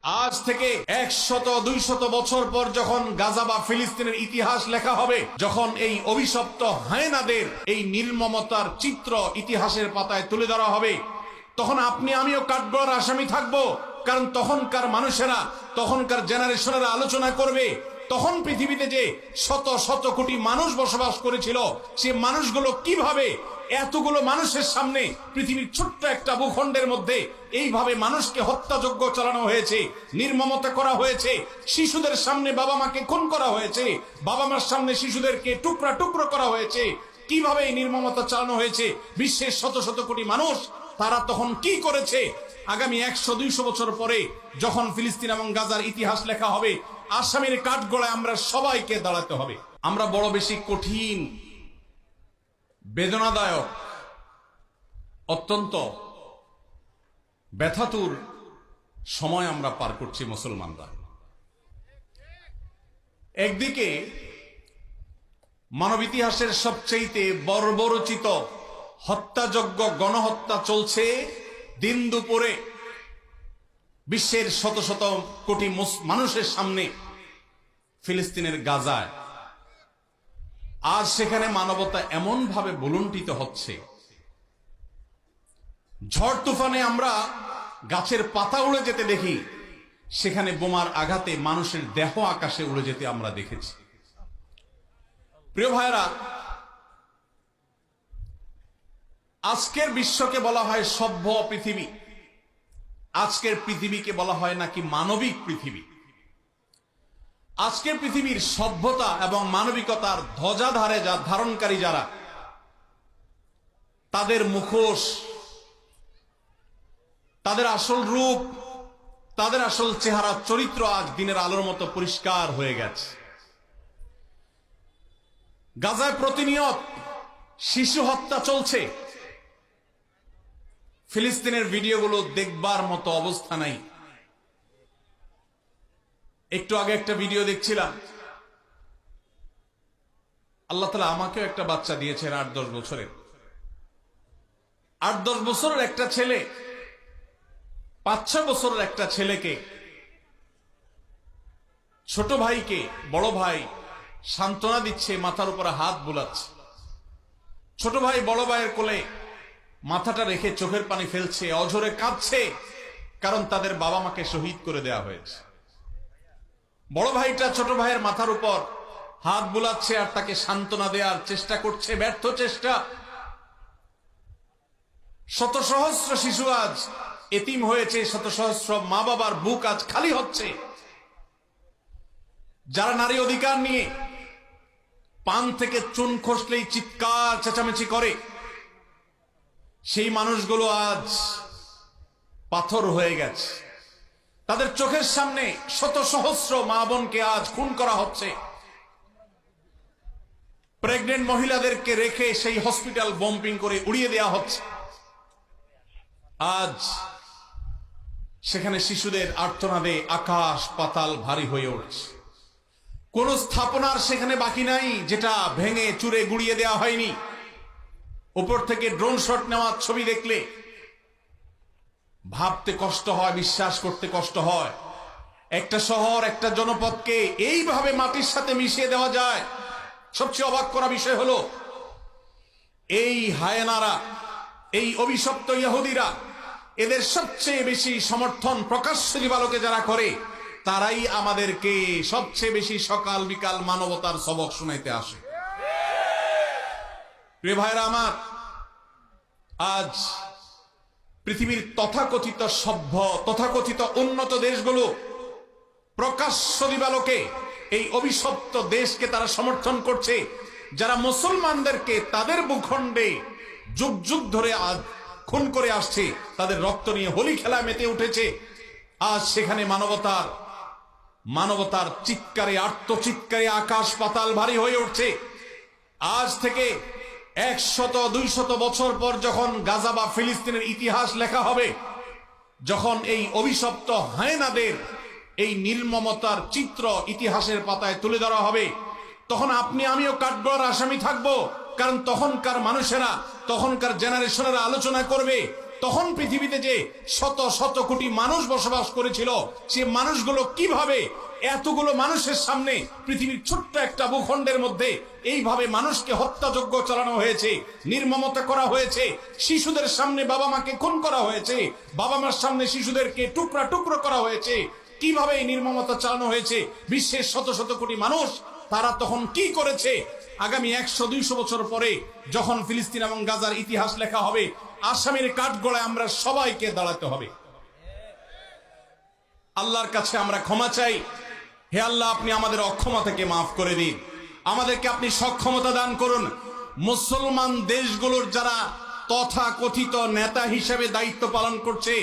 আজ থেকে 100-200 বছর পর যখন গাজা বা ফিলিস্তিনের ইতিহাস লেখা হবে, যখন এই অভিশপ্ত হায়নাদের এই নির্মমতার চিত্র ইতিহাসের পাতায় তুলে ধরা হবে, তখন আপনি আমিও কাঠগড়ার আসামি থাকবো। কারণ তখনকার মানুষেরা, তখনকার জেনারেশনেরা আলোচনা করবে তখন পৃথিবীতে যে শত শত কোটি মানুষ বসবাস করেছিল, সে মানুষগুলো কিভাবে এতগুলো মানুষের সামনে পৃথিবীর ছোট্ট একটা ভূখণ্ডের মধ্যে এইভাবে মানুষকে হত্যাযজ্ঞ চালানো হয়েছে, নির্মমতা করা হয়েছে, শিশুদের সামনে বাবা মাকে খুন করা হয়েছে, বাবা মার সামনে শিশুদেরকে টুকরা টুকরো করা হয়েছে, কিভাবে এই নির্মমতা চালানো হয়েছে বিশ্বের শত শত কোটি মানুষ, তারা তখন কি করেছে। আগামী 100-200 বছর পরে যখন ফিলিস্তিন এবং গাজার ইতিহাস লেখা হবে, আসামির কাঠগড়ায় আমরা সবাইকে দাঁড়াতে হবে। আমরা বড় বেশি কঠিন, বেদনাদায়ক, অত্যন্ত ব্যথাতুর সময় আমরা পার করছি মুসলমানরা। একদিকে মানব ইতিহাসের সবচেয়ে বর্বরচিত হত্যাযজ্ঞ, গণহত্যা চলছে দিন দুপুরে বিশ্বের শত শত কোটি মানুষের সামনে ফিলিস্তিনের গাজায়। আজ সেখানে মানবতা এমন ভাবে বুলুণ্ঠিত হচ্ছে, ঝড় তুফানে আমরা গাছের পাতা উড়ে যেতে দেখি, সেখানে বোমার আঘাতে মানুষের দেহ আকাশে উড়ে যেতে আমরা দেখেছি। প্রিয় ভাইরা, আজকের বিশ্বকে বলা হয় সভ্য পৃথিবী, আজকের পৃথিবীকে বলা হয় নাকি মানবিক পৃথিবী। আজকের পৃথিবীর সভ্যতা এবং মানবিকতার ধ্বজাধারে ধারণকারী যারা, তাদের মুখোশ, তাদের আসল রূপ, তাদের আসল চেহারা, চরিত্র আজ দিনের আলোর মতো পরিষ্কার হয়ে গেছে। গাজায় প্রতিনিয়ত শিশু হত্যা চলছে, ফিলিস্তিনের ভিডিওগুলো দেখবার মতো অবস্থা নাই। একটু আগে একটা ভিডিও দেখছিলাম, আল্লাহ তাআলা আমাকেও একটা বাচ্চা দিয়েছেন 8-10 বছরের। 8-10 বছরের একটা ছেলে 5-6 বছরের একটা ছেলেকে, ছোট ভাইকে বড় ভাই সান্ত্বনা দিচ্ছে, মাথার উপরে হাত বুলাচ্ছে। ছোট ভাই বড় ভাইয়ের কোলে মাথাটা রেখে চোখের পানি ফেলছে, অঝরে কাঁদছে, কারণ তাদের বাবা মাকে শহীদ করে দেওয়া হয়েছে। বড় ভাইটা ছোট ভাইয়ের মাথার উপর হাত বুলাচ্ছে আর তাকে সান্ত্বনা দেওয়ার চেষ্টা করছে, ব্যর্থ চেষ্টা। শত সহস্র শিশু আজ এতিম হয়েছে, শত সহস্র মা বাবার বুক আজ খালি হচ্ছে। যারা নারী অধিকার নিয়ে পান থেকে চুন খসলেই চিৎকার চেঁচামেচি করে, সেই মানুষগুলো আজ পাথর হয়ে গেছে। তাদের চোখের সামনে শত সহস্র মা বোনকে আজ খুন করা হচ্ছে। প্রেগনেন্ট মহিলাদেরকে রেখে সেই হসপিটাল বম্পিং করে উড়িয়ে দেওয়া হচ্ছে। আজ সেখানে শিশুদের আর্তনাদে আকাশ পাতাল ভারী হয়ে উঠছে। কোন স্থাপনার সেখানে বাকি নাই যেটা ভেঙে চুরে গুড়িয়ে দেওয়া হয়নি। উপর থেকে ড্রোন শট নেওয়ার ছবি দেখলে ভাবতে কষ্ট হয়, বিশ্বাস করতে কষ্ট হয়। একটা শহর, একটা জনপদকে এইভাবে মাটির সাথে মিশিয়ে দেওয়া যায়। সবচেয়ে অবাক করা বিষয় হলো, এই হায়নারা, এই অভিশপ্ত ইহুদিরা, এদের সবচেয়ে বেশি সমর্থন প্রকাশ্য দিবালোকে যারা করে, তারাই আমাদেরকে সবচেয়ে বেশি সকাল বিকাল মানবতার সবক শুনাইতে আসে। প্রিয় ভাইরা আমার, আজ পৃথিবীর তথাকথিত সভ্য, তথাকথিত উন্নত দেশগুলো প্রকাশ্য দিবালোকে এই অভিশপ্ত দেশকে তারা সমর্থন করছে, যারা মুসলমানদেরকে তাদের ভূখণ্ডে যুগ যুগ ধরে আজ খুন করে আসছে, তাদের রক্ত নিয়ে হোলি খেলা মেতে উঠেছে। আজ সেখানে মানবতার চিৎকারে, আর্তচিৎকারে আকাশ পাতাল ভারী হয়ে উঠছে। আজ থেকে 100-200 বছর পর যখন গাজা বা ফিলিস্তিনের ইতিহাস লেখা হবে, যখন এই অভিশপ্ত হায়নাদের এই নির্মমতার চিত্র ইতিহাসের পাতায় তুলে ধরা হবে, তখন আপনি আমিও কাঠগড়ার আসামি থাকবো। কারণ তখনকার মানুষেরা, তখনকার জেনারেশনেরা আলোচনা করবে তখন পৃথিবীতে যে শত শত কোটি মানুষ বসবাস করেছিল, সে মানুষগুলো কিভাবে এতগুলো মানুষের সামনে পৃথিবীর ছোট্ট একটা ভূখণ্ডের মধ্যে এইভাবে মানুষকে হত্যাযজ্ঞ চালানো হয়েছে, নির্মমতা করা হয়েছে, শিশুদের সামনে বাবা মাকে খুন করা হয়েছে, বাবা মার সামনে শিশুদেরকে টুকরা টুকরো করা হয়েছে, কিভাবে এই নির্মমতা চালানো হয়েছে বিশ্বের শত শত কোটি মানুষ তারা তখন কি করেছে। আগামী 100-200 বছর পরে যখন ফিলিস্তিন এবং গাজার ইতিহাস লেখা হবে, আসামির কাঠগড়ায় আমরা সবাইকে দাঁড়াতে হবে। আল্লাহর কাছে আমরা ক্ষমা চাই, হে আল্লাহ, আপনি আমাদের অক্ষমতাকে মাফ করে দিন, আমাদেরকে আপনি সক্ষমতা দান করুন। মুসলমান দেশগুলোর যারা তথাকথিত নেতা হিসেবে দায়িত্ব পালন করছে,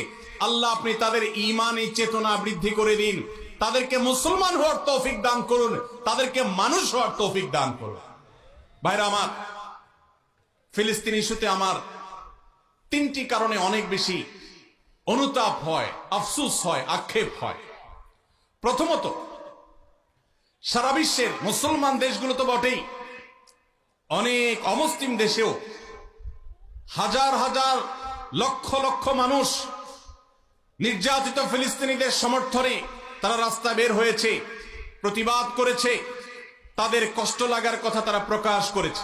আল্লাহ আপনি তাদের ঈমানি চেতনা বৃদ্ধি করে দিন, তাদেরকে মুসলমান হওয়ার তৌফিক দান করুন, তাদেরকে মানুষ হওয়ার তৌফিক দান করুন। ভাইরা আমার, ফিলিস্তিন ইস্যুতে আমার 3টি কারণে অনেক বেশি অনুতাপ হয়, আফসোস হয়, আক্ষেপ হয়। প্রথমত, সারা বিশ্বের মুসলমান দেশগুলো তো বটেই, অনেক অমুসলিম দেশেও হাজার হাজার লক্ষ লক্ষ মানুষ নির্যাতিত ফিলিস্তিনিদের সমর্থনে তারা রাস্তায় বের হয়েছে, প্রতিবাদ করেছে, তাদের কষ্ট লাগার কথা তারা প্রকাশ করেছে।